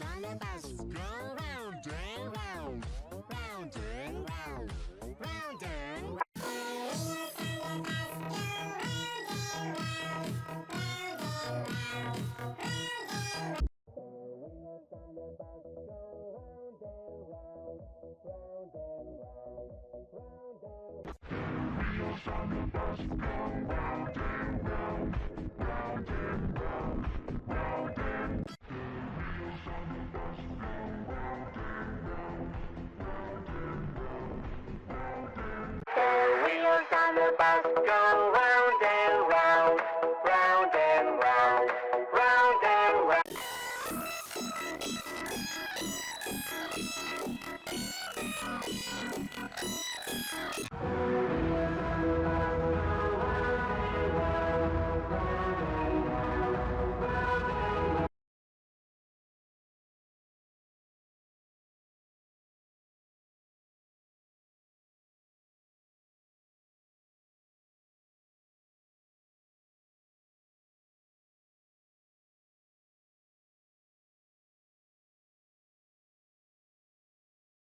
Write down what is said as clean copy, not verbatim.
On the bus go round and round, round and round, round and round. Wheels on the bus go round and round, round and round, round and round.